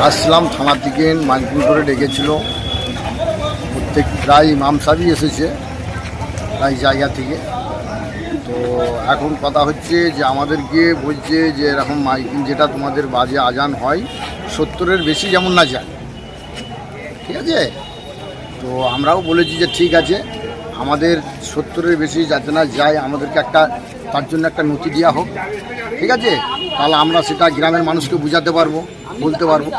আসলাম থানার দিকে মাইকিং করে ডেকেছিল, প্রত্যেক প্রায় ইমাম সাহেবই এসেছে প্রায় জায়গা থেকে। তো এখন কথা হচ্ছে যে আমাদেরকে বলছে যে এরকম মাইকিং যেটা তোমাদের বাজে আজান হয় 70-এর বেশি যেমন না যায়, ঠিক আছে? তো আমরাও বলেছি যে ঠিক আছে, আমাদের 70-এর বেশি যাতে না যায়, আমাদেরকে তার জন্য একটা নথি দেওয়া হোক, ঠিক আছে? তাহলে আমরা সেটা গ্রামের মানুষকে বোঝাতে পারবো, বলতে পারবো।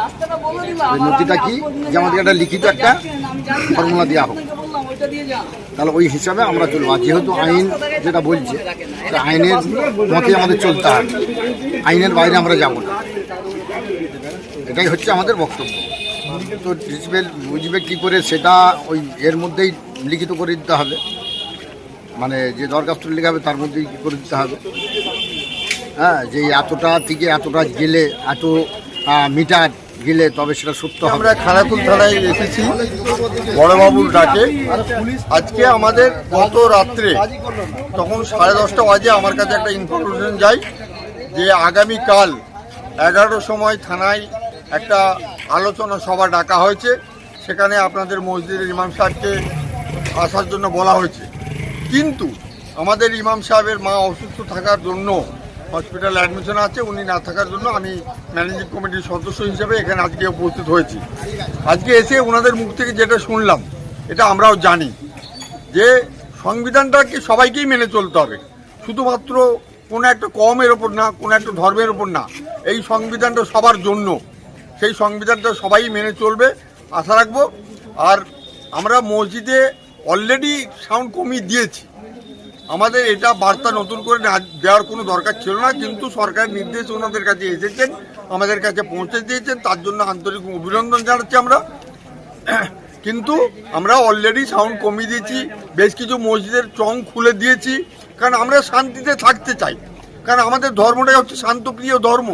ওই নথিটা কি, যে আমাদেরকে একটা লিখিত একটা ফর্মুলা দেওয়া হোক, তাহলে ওই হিসাবে আমরা চলবো। আর যেহেতু আইন যেটা বলছে, আইনের মতে আমাদের চলতে হবে, আইনের বাইরে আমরা যাব না, এটাই হচ্ছে আমাদের বক্তব্য। তো বুঝবে কী করে সেটা ওই এর মধ্যেই লিখিত করে দিতে হবে, মানে যে দরখাস্ত লেখা হবে তার মধ্যেই করে দিতে হবে, হ্যাঁ, যে এতটা থেকে এতটা গেলে, এত মিটার গেলে তবে সেটা সত্য হবে। আমরা খানাকুল থানায় এসেছি বড়বাবুর ডাকে। আজকে আমাদের গত রাত্রে তখন 10:30 বাজে আমার কাছে একটা ইনফরমেশন যায় যে আগামীকাল 11টার সময় থানায় একটা আলোচনা সভা ডাকা হয়েছে, সেখানে আপনাদের মসজিদের ইমাম সাহেবকে আসার জন্য বলা হয়েছে। কিন্তু আমাদের ইমাম সাহেবের মা অসুস্থ থাকার জন্য হসপিটালে অ্যাডমিশন আছে, উনি না থাকার জন্য আমি ম্যানেজিং কমিটির সদস্য হিসেবে এখানে আজকে উপস্থিত হয়েছি। আজকে এসে ওনাদের মুখ থেকে যেটা শুনলাম, এটা আমরাও জানি যে সংবিধানটাকে সবাইকেই মেনে চলতে হবে, শুধুমাত্র কোনো একটা কমের ওপর না, কোনো একটা ধর্মের ওপর না। এই সংবিধানটা সবার জন্য, সেই সংবিধানটা সবাই মেনে চলবে আশা রাখবো। আর আমরা মসজিদে অলরেডি সাউন্ড কমিয়ে দিয়েছি, আমাদের এটা বার্তা নতুন করে দেওয়ার কোনো দরকার ছিল না, কিন্তু সরকারের নির্দেশ ওনাদের কাছে এসেছেন, আমাদের কাছে পৌঁছে দিয়েছেন, তার জন্য আন্তরিক অভিনন্দন জানাচ্ছি আমরা। কিন্তু আমরা অলরেডি সাউন্ড কমিয়ে দিয়েছি, বেশ কিছু মসজিদের চং খুলে দিয়েছি, কারণ আমরা শান্তিতে থাকতে চাই, কারণ আমাদের ধর্মটাই হচ্ছে শান্তপ্রিয় ধর্ম,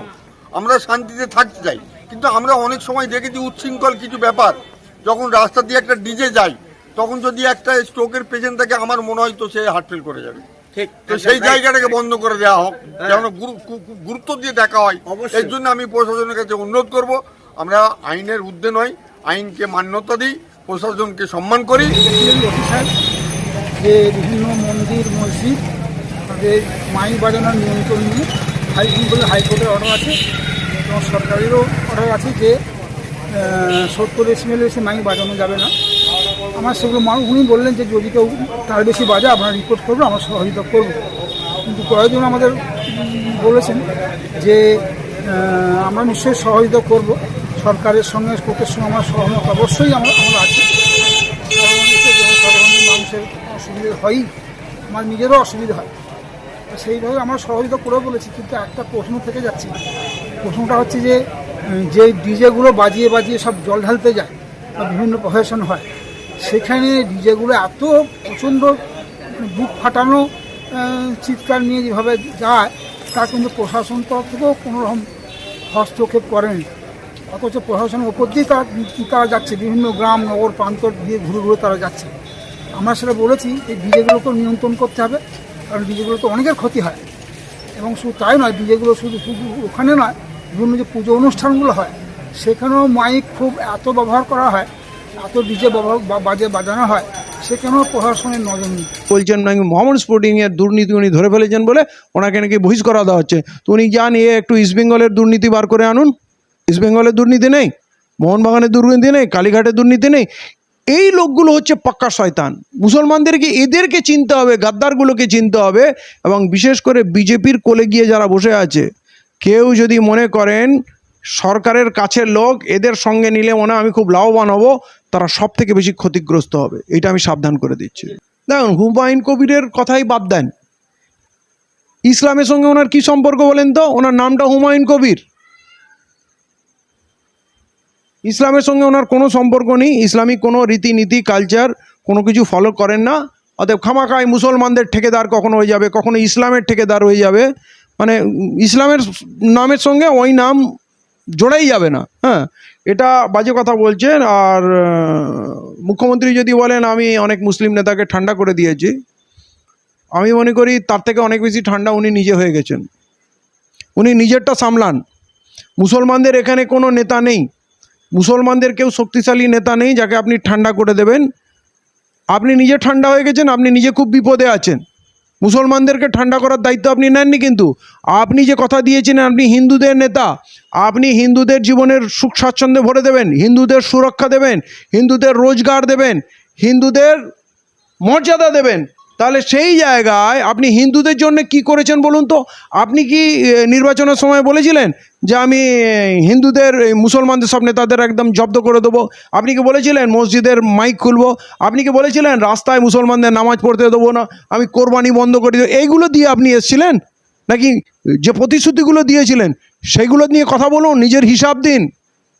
আমরা শান্তিতে থাকতে চাই। কিন্তু আমরা অনেক সময় দেখেছি উচ্ছৃঙ্খল কিছু ব্যাপার, যখন রাস্তা দিয়ে একটা ডিজে যায়, তখন যদি একটা স্ট্রোকের পেশেন্ট থাকে, আমার মনে হয় তো সে হার্ট ফেল করে যাবে। তো সেই জায়গাটাকে বন্ধ করে দেওয়া হোক, যেন গুরুত্ব দিয়ে দেখা হয়। এর জন্য আমি প্রশাসনের কাছে অনুরোধ করব, আমরা আইনের ঊর্ধ্বে নয়, আইনকে মান্যতা দিই, প্রশাসনকে সম্মান করি। যে বিভিন্ন মন্দির মসজিদ তাদের মাইক বাজানোর নিয়ন্ত্রণ নিয়ে হাইকোর্টের অর্ডার আছে এবং সরকারেরও অর্ডার আছে যে 70 ডেসিবেলের বেশি মাইক বাজানো যাবে না। আমার সেগুলো উনি বললেন যে যদি কেউ তার বেশি বাজে আপনারা রিপোর্ট করবো, আমরা সহযোগিতা করবো। কিন্তু কয়েকজন আমাদের বলেছেন যে আমরা নিশ্চয়ই সহযোগিতা করব, সরকারের সঙ্গে কোর্টের সঙ্গে আমার সহমত অবশ্যই আমরা আছি। সাধারণ মানুষের অসুবিধা হয়ই, আমার নিজেরও অসুবিধা হয়, সেইভাবে আমরা সহযোগিতা করে বলেছি। কিন্তু একটা প্রশ্ন থেকে যাচ্ছে, প্রশ্নটা হচ্ছে যে ডিজেগুলো বাজিয়ে বাজিয়ে সব জল ঢালতে যায় বা বিভিন্ন প্রফেশন হয়, সেখানে ডিজেগুলো এত প্রচণ্ড বুক ফাটানো চিৎকার নিয়ে যেভাবে যায়, তা কিন্তু প্রশাসন তরফ থেকেও কোনোরকম হস্তক্ষেপ করেনি। অথচ প্রশাসনের ওপর দিয়ে তারা যাচ্ছে, বিভিন্ন গ্রাম নগর প্রান্তর দিয়ে ঘুরে ঘুরে তারা যাচ্ছে। আমরা সেটা বলেছি এই ডিজেগুলোকে নিয়ন্ত্রণ করতে হবে, কারণ ডিজেগুলো তো অনেকের ক্ষতি হয়। এবং শুধু তাই নয়, ডিজেগুলো শুধু ওখানে নয়, বিভিন্ন যে পুজো অনুষ্ঠানগুলো হয় সেখানেও মাইক খুব এত ব্যবহার করা হয়, এত ডিজে বাজানো হয়, সেখানেও প্রশাসনের নজর নেই। বলছেন নাকি মোহাম্মদ স্পোর্টিংয়ের দুর্নীতি উনি ধরে ফেলেছেন বলে ওনাকে নাকি বহিষ্কার করা দেওয়া হচ্ছে। তো উনি যান, একটু ইস্টবেঙ্গলের দুর্নীতি বার করে আনুন। ইস্টবেঙ্গলের দুর্নীতি নেই, মোহনবাগানের দুর্নীতি নেই, কালীঘাটের দুর্নীতি নেই। এই লোকগুলো হচ্ছে পাক্কা শয়তান। মুসলমানদেরকে এদেরকে চিনতে হবে, গাদ্দারগুলোকে চিনতে হবে। এবং বিশেষ করে বিজেপির কোলে গিয়ে যারা বসে আছে, কেউ যদি মনে করেন সরকারের কাছের লোক, এদের সঙ্গে নিলে মনে আমি খুব লাভবান হব, তারা সব থেকে বেশি ক্ষতিগ্রস্ত হবে, এটা আমি সাবধান করে দিচ্ছি। দেখুন, হুমায়ুন কবিরের কথাই বাদ দেন, ইসলামের সঙ্গে ওনার কি সম্পর্ক বলেন তো? ওনার নামটা হুমায়ুন কবির, ইসলামের সঙ্গে ওনার কোনো সম্পর্ক নেই। ইসলামিক কোনো রীতিনীতি কালচার কোনো কিছু ফলো করেন না। অতএব খামাখায় মুসলমানদের ঠেকেদার কখনো হয়ে যাবে, কখনো ইসলামের ঠেকেদার হয়ে যাবে, মানে ইসলামের নামের সঙ্গে ওই নাম জোড়াই যাবে না। হ্যাঁ, এটা বাজে কথা বলছেন। আর মুখ্যমন্ত্রী যদি বলেন আমি অনেক মুসলিম নেতাকে ঠান্ডা করে দিয়েছি, আমি মনে করি তার থেকে অনেক বেশি ঠান্ডা উনি নিজে হয়ে গেছেন। উনি নিজেরটা সামলান। মুসলমানদের এখানে কোনো নেতা নেই, মুসলমানদের কেউ শক্তিশালী নেতা নেই যাকে আপনি ঠান্ডা করে দেবেন। আপনি নিজে ঠান্ডা হয়ে গেছেন, আপনি নিজে খুব বিপদে আছেন। মুসলমানদেরকে ঠান্ডা করার দায়িত্ব আপনি নেননি, কিন্তু আপনি যে কথা দিয়েছিলেন আপনি হিন্দুদের নেতা, আপনি হিন্দুদের জীবনের সুখ স্বাচ্ছন্দ্যে ভরে দেবেন, হিন্দুদের সুরক্ষা দেবেন, হিন্দুদের রোজগার দেবেন, হিন্দুদের মর্যাদা দেবেন, তাহলে সেই জায়গায় আপনি হিন্দুদের জন্য কি করেছেন বলুন তো? আপনি কি নির্বাচনের সময় বলেছিলেন যে আমি হিন্দুদের মুসলমানদের সব নেতাদের একদম জব্দ করে দেবো? আপনি কি বলেছিলেন মসজিদের মাইক খুলবো? আপনি কি বলেছিলেন রাস্তায় মুসলমানদের নামাজ পড়তে দেবো না, আমি কোরবানি বন্ধ করে দেবো? এইগুলো দিয়ে আপনি এসেছিলেন নাকি? যে প্রতিশ্রুতিগুলো দিয়েছিলেন সেইগুলো নিয়ে কথা বলুন, নিজের হিসাব দিন।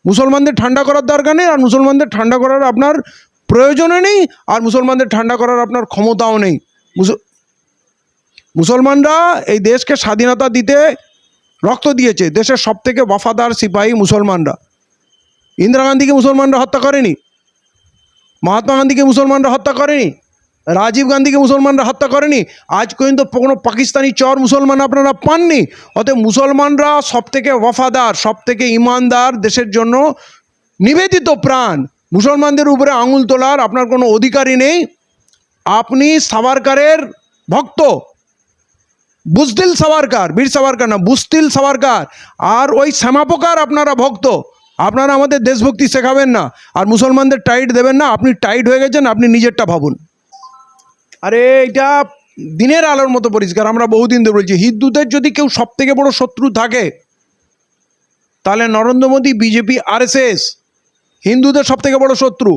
মুসলমানদের ঠান্ডা করার দরকার নেই, আর মুসলমানদের ঠান্ডা করার আপনার প্রয়োজনও নেই, আর মুসলমানদের ঠান্ডা করার আপনার ক্ষমতাও নেই। মুসলমানরা এই দেশকে স্বাধীনতা দিতে রক্ত দিয়েছে। দেশের সবথেকে ওয়াফাদার সিপাহী মুসলমানরা। ইন্দিরা গান্ধীকে মুসলমানরা হত্যা করেনি, মহাত্মা গান্ধীকে মুসলমানরা হত্যা করেনি, রাজীব গান্ধীকে মুসলমানরা হত্যা করেনি। আজ পর্যন্ত কোনো পাকিস্তানি চর মুসলমান আপনারা পাননি। অতএব মুসলমানরা সবথেকে ওয়াফাদার, সবথেকে ইমানদার, দেশের জন্য নিবেদিত প্রাণ। মুসলমানদের উপরে আঙুল তোলার আপনার কোনো অধিকারই নেই। আপনি সাভারকারের ভক্ত, বুজদিল সাভারকার, বীর সাভারকার না, বুজদিল সাভারকার, আর ওই শ্যামাপোকার আপনারা ভক্ত। আপনারা আমাদের দেশভক্তি শেখাবেন না, আর মুসলমানদের টাইট দেবেন না। আপনি টাইট হয়ে গেছেন, আপনি নিজেরটা ভাবুন। আরে এটা দিনের আলোর মতো পরিষ্কার। আমরা বহুদিন ধরে বলছি, হিন্দুদের যদি কেউ সব থেকে বড় শত্রু থাকে তাহলে নরেন্দ্র মোদী, বিজেপি, আরএসএস হিন্দুদের সব থেকে বড় শত্রু।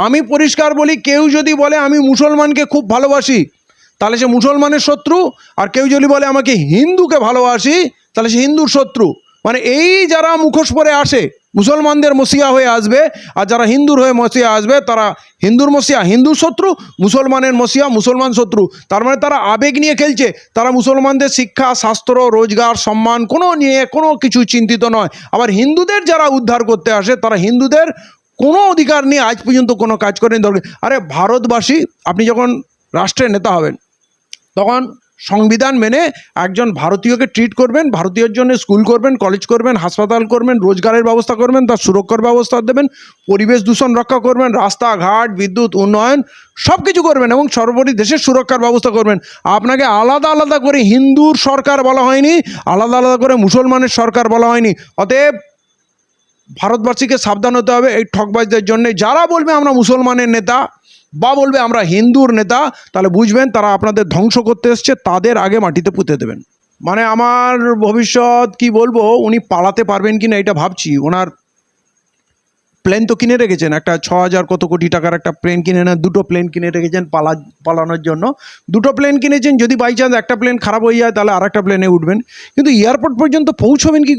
আমি পরিষ্কার বলি, কেউ যদি বলে আমি মুসলমানকে খুব ভালোবাসি তাহলে সে মুসলমানের শত্রু, আর কেউ যদি বলে আমাকে হিন্দুকে ভালোবাসি তাহলে সে হিন্দুর শত্রু। মানে এই যারা মুখোশ পরে আসে মুসলমানদের মসিয়া হয়ে আসবে, আর যারা হিন্দুর হয়ে মসিয়া আসবে তারা হিন্দুর মসিয়া, হিন্দুর শত্রু, মুসলমানের মসিয়া, মুসলমান শত্রু। তার মানে তারা আবেগ নিয়ে খেলছে। তারা মুসলমানদের শিক্ষা, শাস্ত্র, রোজগার, সম্মান কোনো নিয়ে কোনো কিছু চিন্তিত নয়। আবার হিন্দুদের যারা উদ্ধার করতে আসে তারা হিন্দুদের কোনো অধিকার নিয়ে আজ পর্যন্ত কোনো কাজ করেনি। দরকার, আরে ভারতবাসী, আপনি যখন রাষ্ট্রের নেতা হবেন তখন সংবিধান মেনে একজন ভারতীয়কে ট্রিট করবেন, ভারতীয়র জন্য স্কুল করবেন, কলেজ করবেন, হাসপাতাল করবেন, রোজগারের ব্যবস্থা করবেন, তার সুরক্ষার ব্যবস্থা দেবেন, পরিবেশ দূষণ রক্ষা করবেন, রাস্তাঘাট, বিদ্যুৎ, উন্নয়ন সব কিছু করবেন, এবং সর্বোপরি দেশের সুরক্ষার ব্যবস্থা করবেন। আপনাকে আলাদা আলাদা করে হিন্দুর সরকার বলা হয়নি, আলাদা আলাদা করে মুসলমানের সরকার বলা হয়নি। অতএব ভারতবাসীকে সাবধান হতে হবে এই ঠকবাজদের জন্য। যারা বলবে আমরা মুসলমানের নেতা বা বলবে আমরা হিন্দুর নেতা, তাহলে বুঝবেন তারা আপনাদের ধ্বংস করতে এসছে, তাদের আগে মাটিতে পুঁতে দেবেন। মানে আমার ভবিষ্যৎ কি বলবো, উনি পালাতে পারবেন কি না এটা ভাবছি। ওনার প্লেন তো কিনে রেখেছেন, একটা 6,000 কত কোটি টাকার একটা প্লেন কিনে নেন, দুটো প্লেন কিনে রেখেছেন পালানোর জন্য। দুটো প্লেন কিনেছেন, যদি বাই চান্স একটা প্লেন খারাপ হয়ে যায় তাহলে আর একটা প্লেনে উঠবেন, কিন্তু এয়ারপোর্ট পর্যন্ত পৌঁছবেন কি